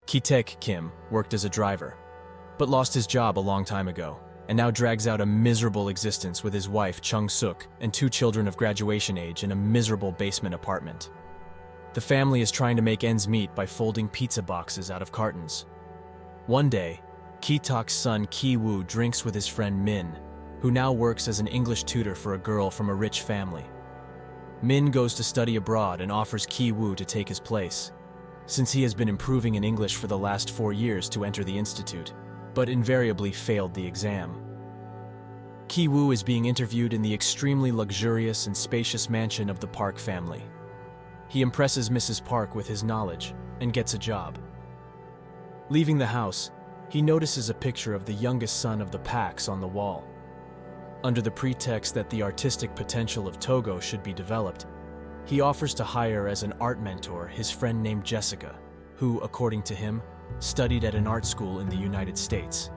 Ki-taek Kim worked as a driver, but lost his job a long time ago, and now drags out a miserable existence with his wife Chung-suk and 2 children of graduation age in a miserable basement apartment. The family is trying to make ends meet by folding pizza boxes out of cartons. One day, Ki-taek's son Ki-woo drinks with his friend Min, who now works as an English tutor for a girl from a rich family. Min goes to study abroad and offers Ki-woo to take his place, since he has been improving in English for the last 4 years to enter the institute, but invariably failed the exam. Ki-woo is being interviewed in the extremely luxurious and spacious mansion of the Park family. He impresses Mrs. Park with his knowledge and gets a job. Leaving the house, he notices a picture of the youngest son of the Parks on the wall. Under the pretext that the artistic potential of Togo should be developed, he offers to hire as an art mentor his friend named Jessica, who, according to him, studied at an art school in the United States.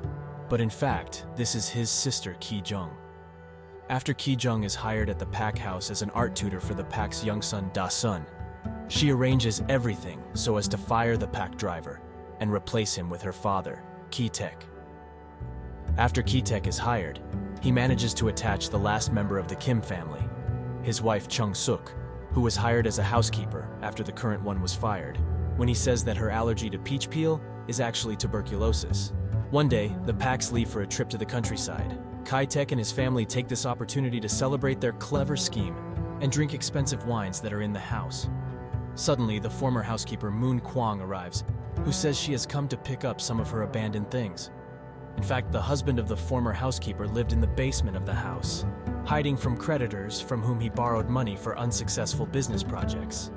But in fact, this is his sister Ki-jung. After Ki-jung is hired at the Pak house as an art tutor for the Pak's young son Da-sun, she arranges everything so as to fire the Pak driver and replace him with her father, Ki-taek. After Ki-taek is hired, he manages to attach the last member of the Kim family, his wife Chung-suk, who was hired as a housekeeper after the current one was fired, when he says that her allergy to peach peel is actually tuberculosis. One day, the Paks leave for a trip to the countryside. Ki-taek and his family take this opportunity to celebrate their clever scheme and drink expensive wines that are in the house. Suddenly, the former housekeeper Moon Kwang arrives, who says she has come to pick up some of her abandoned things. In fact, the husband of the former housekeeper lived in the basement of the house, hiding from creditors from whom he borrowed money for unsuccessful business projects.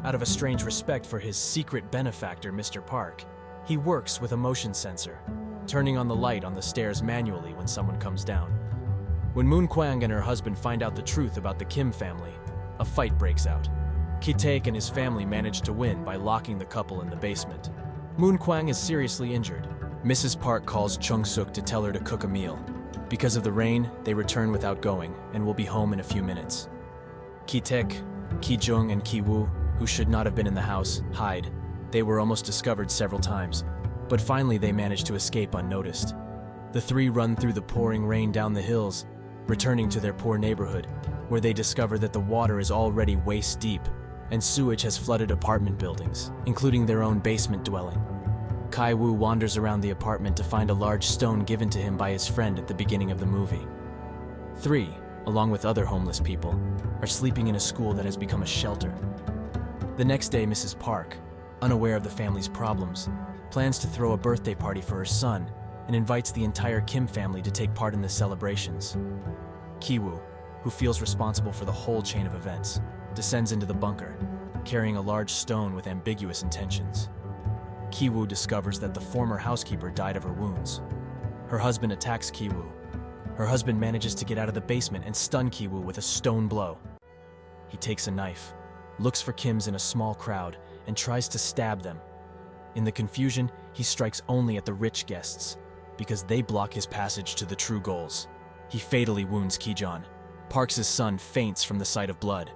Out of a strange respect for his secret benefactor, Mr. Park, he works with a motion sensor, turning on the light on the stairs manually when someone comes down. When Moon Kwang and her husband find out the truth about the Kim family, a fight breaks out. Ki-taek and his family manage to win by locking the couple in the basement. Moon Kwang is seriously injured. Mrs. Park calls Chung-suk to tell her to cook a meal. Because of the rain, they return without going and will be home in a few minutes. Ki-taek, Ki-jung, and Ki-woo, who should not have been in the house, hide. They were almost discovered several times, but finally they manage to escape unnoticed. The 3 run through the pouring rain down the hills, returning to their poor neighborhood, where they discover that the water is already waist-deep and sewage has flooded apartment buildings, including their own basement dwelling. Ki-woo wanders around the apartment to find a large stone given to him by his friend at the beginning of the movie. 3, along with other homeless people, are sleeping in a school that has become a shelter. The next day, Mrs. Park, unaware of the family's problems, plans to throw a birthday party for her son and invites the entire Kim family to take part in the celebrations. Ki-woo, who feels responsible for the whole chain of events, descends into the bunker, carrying a large stone with ambiguous intentions. Ki-woo discovers that the former housekeeper died of her wounds. Her husband attacks Ki-woo. Her husband manages to get out of the basement and stun Ki-woo with a stone blow. He takes a knife, looks for Kims in a small crowd, and tries to stab them. In the confusion, he strikes only at the rich guests, because they block his passage to the true goals. He fatally wounds Ki-jon. Parks' son faints from the sight of blood.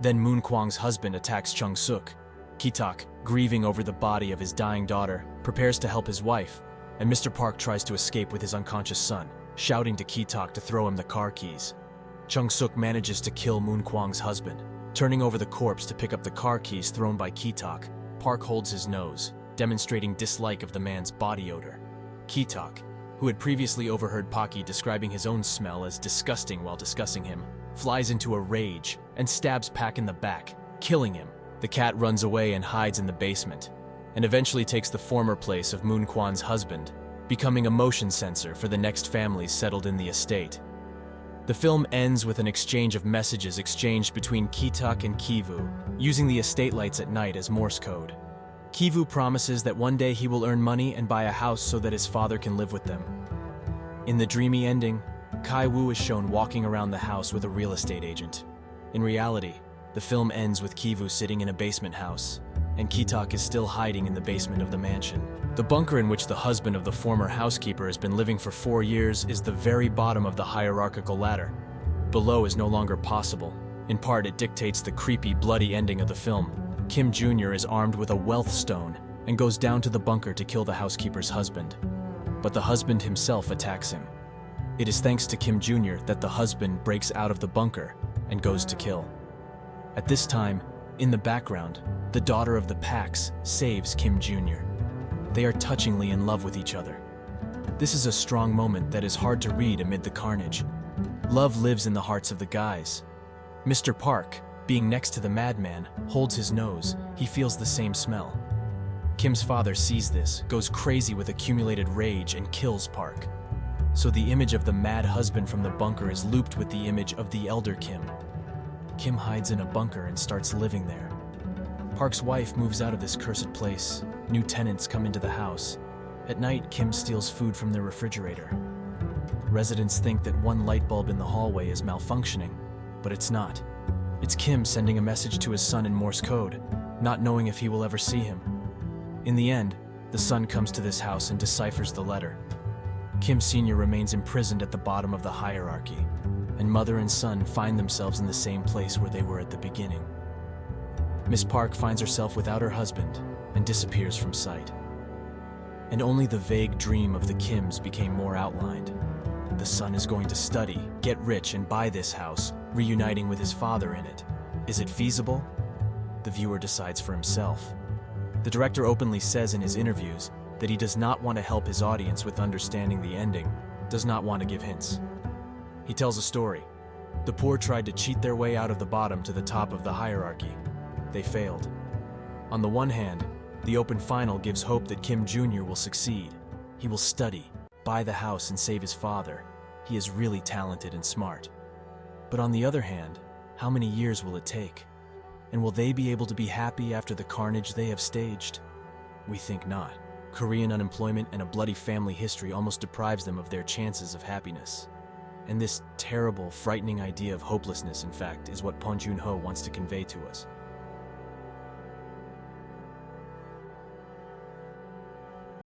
Then Moon Kwang's husband attacks Chung-suk. Ki-taek, grieving over the body of his dying daughter, prepares to help his wife, and Mr. Park tries to escape with his unconscious son, shouting to Ki-taek to throw him the car keys. Chung-suk manages to kill Moon Kwang's husband. Turning over the corpse to pick up the car keys thrown by Ki-taek, Park holds his nose, demonstrating dislike of the man's body odor. Ki-taek, who had previously overheard Paki describing his own smell as disgusting while discussing him, flies into a rage and stabs Pak in the back, killing him. The cat runs away and hides in the basement, and eventually takes the former place of Moon Kwan's husband, becoming a motion sensor for the next families settled in the estate. The film ends with an exchange of messages exchanged between Ki-taek and Ki-woo, using the estate lights at night as Morse code. Ki-woo promises that one day he will earn money and buy a house so that his father can live with them. In the dreamy ending, Ki-woo is shown walking around the house with a real estate agent. In reality, the film ends with Ki-woo sitting in a basement house, and Ki-taek is still hiding in the basement of the mansion. The bunker in which the husband of the former housekeeper has been living for 4 years is the very bottom of the hierarchical ladder. Below is no longer possible. In part, it dictates the creepy, bloody ending of the film. Kim Jr. is armed with a wealth stone and goes down to the bunker to kill the housekeeper's husband. But the husband himself attacks him. It is thanks to Kim Jr. that the husband breaks out of the bunker and goes to kill. At this time, in the background, the daughter of the Paks saves Kim Jr. They are touchingly in love with each other. This is a strong moment that is hard to read amid the carnage. Love lives in the hearts of the guys. Mr. Park, being next to the madman, holds his nose. He feels the same smell. Kim's father sees this, goes crazy with accumulated rage, and kills Park. So the image of the mad husband from the bunker is looped with the image of the elder Kim. Kim hides in a bunker and starts living there. Park's wife moves out of this cursed place. New tenants come into the house. At night, Kim steals food from their refrigerator. Residents think that one light bulb in the hallway is malfunctioning, but it's not. It's Kim sending a message to his son in Morse code, not knowing if he will ever see him. In the end, the son comes to this house and deciphers the letter. Kim Sr. remains imprisoned at the bottom of the hierarchy, and mother and son find themselves in the same place where they were at the beginning. Miss Park finds herself without her husband and disappears from sight. And only the vague dream of the Kims became more outlined. The son is going to study, get rich, and buy this house, reuniting with his father in it. Is it feasible? The viewer decides for himself. The director openly says in his interviews that he does not want to help his audience with understanding the ending, does not want to give hints. He tells a story. The poor tried to cheat their way out of the bottom to the top of the hierarchy. They failed. On the one hand, the open final gives hope that Kim Jr. will succeed. He will study, buy the house, and save his father. He is really talented and smart. But on the other hand, how many years will it take? And will they be able to be happy after the carnage they have staged? We think not. Korean unemployment and a bloody family history almost deprives them of their chances of happiness. And this terrible, frightening idea of hopelessness, in fact, is what Bong Joon-ho wants to convey to us.